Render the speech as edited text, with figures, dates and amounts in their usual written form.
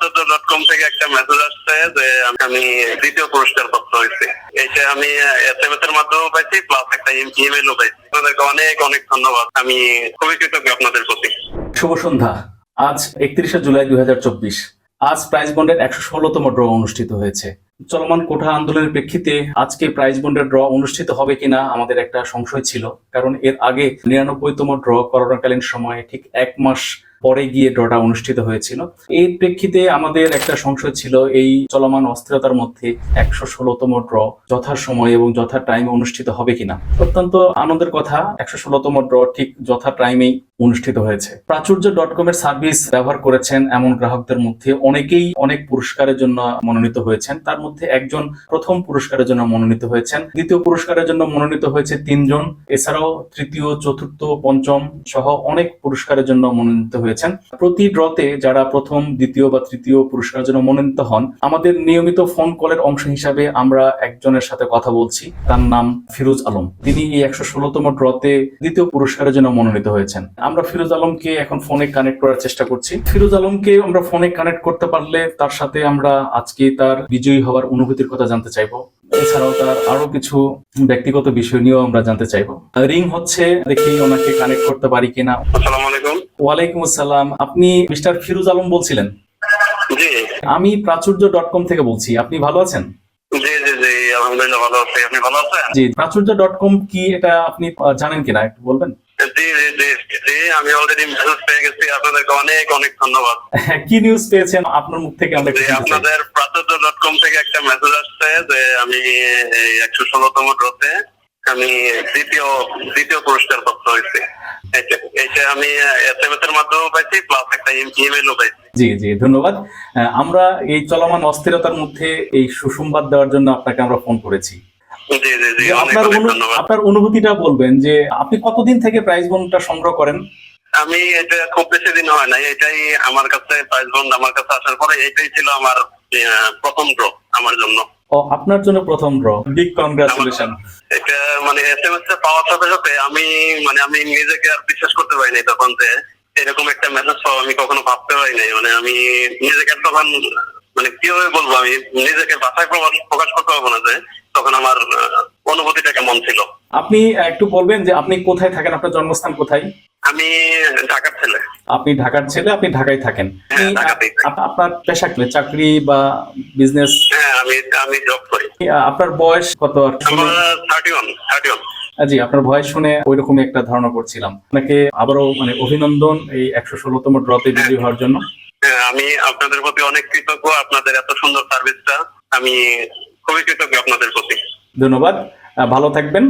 প্রাচুর্য.com থেকে একটা মেসেজ আসছে যে আমি দ্বিতীয় পুরস্কার প্রাপ্ত হয়েছি। এইটা আমি SMS এর মাধ্যমে পাইছি, প্লাস একটা ইমেইলও পাইছি। আপনাদেরকে অনেক অনেক ধন্যবাদ। আমি খুবই কৃতজ্ঞ আপনাদের প্রতি। শুভ সন্ধ্যা। আজ 31শে জুলাই 2024। আজ প্রাইজ বন্ডের 116তম ড্র অনুষ্ঠিত হয়েছে। চলমান কোঠা আন্দোলনের প্রেক্ষিতে আজকে প্রাইজ বন্ডের ড্র অনুষ্ঠিত হবে কিনা আমাদের একটা সংশয় ছিল, কারণ এর আগে 99তম ড্র করোনাকালীন সময়ে ঠিক 1 মাস পরে গিয়ে ড্রটা অনুষ্ঠিত হয়েছিল। এর প্রেক্ষিতে আমাদের একটা সংশয় ছিল এই চলমান অস্থিরতার মধ্যে 116তম ড্র যথাসময়ে এবং যথা টাইমে অনুষ্ঠিত হবে কিনা। অত্যন্ত আনন্দের কথা, 116তম ড্র ঠিক যথা টাইমেই অনুষ্ঠিত হয়েছে। প্রাচুর্য.com এর সার্ভিস ব্যবহার করেছেন এমন গ্রাহকদের মধ্যে অনেকেই অনেক পুরস্কারের জন্য মনোনীত হয়েছেন। তার মধ্যে একজন প্রথম পুরস্কারের জন্য মনোনীত হয়েছেন, দ্বিতীয় পুরস্কারের জন্য মনোনীত হয়েছে 3 জন, এছাড়াও তৃতীয়, চতুর্থ, পঞ্চম সহ অনেক পুরস্কারের জন্য মনোনীত হয়েছেন। প্রতি ড্রতে যারা প্রথম, দ্বিতীয় বা তৃতীয় পুরস্কারের জন্য মনোনীত হন, আমাদের নিয়মিত ফোন কলের অংশ হিসাবে আমরা একজনের সাথে কথা বলছি। তার নাম ফিরোজ আলম। তিনি এই 116তম ড্রতে দ্বিতীয় পুরস্কারের জন্য মনোনীত হয়েছেন। আমরা ফিরোজ আলমকে এখন ফোনে কানেক্ট করার চেষ্টা করছি। ফিরোজ আলমকে আমরা ফোনে কানেক্ট করতে পারলে তার সাথে আমরা আজকে তার বিজয়ী হওয়ার অনুভূতির কথা জানতে চাইবো। এছাড়াও তার আরো কিছু ব্যক্তিগত বিষয় নিয়েও আমরা জানতে চাইবো। রিং হচ্ছে, দেখি ওনাকে কানেক্ট করতে পারি কিনা। আসসালামু আলাইকুম। ওয়ালাইকুম আসসালাম। আপনি মিস্টার ফিরোজ আলম বলছিলেন? জি আমি প্রাচুর্য.com থেকে বলছি। আপনি ভালো আছেন? জি জি জি, আলহামদুলিল্লাহ ভালো আছি। আপনি ভালো আছেন? জি। প্রাচুর্য.com কি এটা আপনি জানেন কিনা একটু বলবেন? জি জি জি জি, আমি অলরেডি মেসেজ পেয়ে গেছি। আপনাদেরকে অনেক অনেক ধন্যবাদ। কি নিউজ পেয়েছেন আপনার মুখ থেকে? আমরা আপনাদের প্রাচুর্য.com থেকে একটা মেসেজ আসছে যে আমি 116তম ড্রতে আমি দ্বিতীয় পুরস্কার প্রাপ্ত হয়েছি। এইটা আমি SMS এর মাধ্যমে পাইছি, প্লাস একটা ইমেইলও পাইছি। জি জি, ধন্যবাদ। আমরা এই চলমান অস্থিরতার মধ্যে এই সুসংবাদ দেওয়ার জন্য আপনাকে আমরা ফোন করেছি। জি জি জি, অনেক অনেক ধন্যবাদ। আপনার অনুভূতিটা বলবেন যে আপনি কতদিন থেকে প্রাইজ বন্ডটা সংগ্রহ করেন? আমি এটা খুব বেশি দিন হয় নাই। এটাই আমার কাছে প্রাইজ বন্ড আমার কাছে আসার পরে এটাই ছিল আমার প্রথম ড্র আমার জন্য। ও, আপনার জন্য প্রথম ড্র। Big congratulation. এটা মানে SMS এ পাওয়ার সাথে সাথে আমি নিজেকে আর বিশ্বাস করতে পারিনি তখন যে এরকম একটা মেসেজ পাবো। আমি কখনো ভাবতে পারিনি। আমি নিজেকে তখন কিভাবে বলবো, আমি নিজেকে ভাষায় প্রকাশ করতে পারবো না যে তখন আমার অনুভূতিটা কেমন ছিল। আপনি একটু বলবেন যে আপনি কোথায় থাকেন, আপনার জন্মস্থান কোথায়? আমি ঢাকার ছেলে। আপনি ঢাকার ছেলে, আপনি ঢাকায় থাকেন। ঢাকাতেই থাকি। আপনার পেশা কি, চাকরি বা বিজনেস? হ্যাঁ, আমি জব করি। আপনার বয়স কত? আমার 31। জি, আপনার ভয়েস শুনে ওইরকমই একটা ধারণা করছিলাম। আপনাকে আবারও অভিনন্দন এই 116তম ড্রতে বিজয়ী হওয়ার জন্য। হ্যাঁ, আমি আপনাদের প্রতি অনেক কৃতজ্ঞ। আপনাদের এত সুন্দর সার্ভিসটা আমি খুবই কৃতজ্ঞ আপনাদের প্রতি। ধন্যবাদ। ভালো থাকবেন।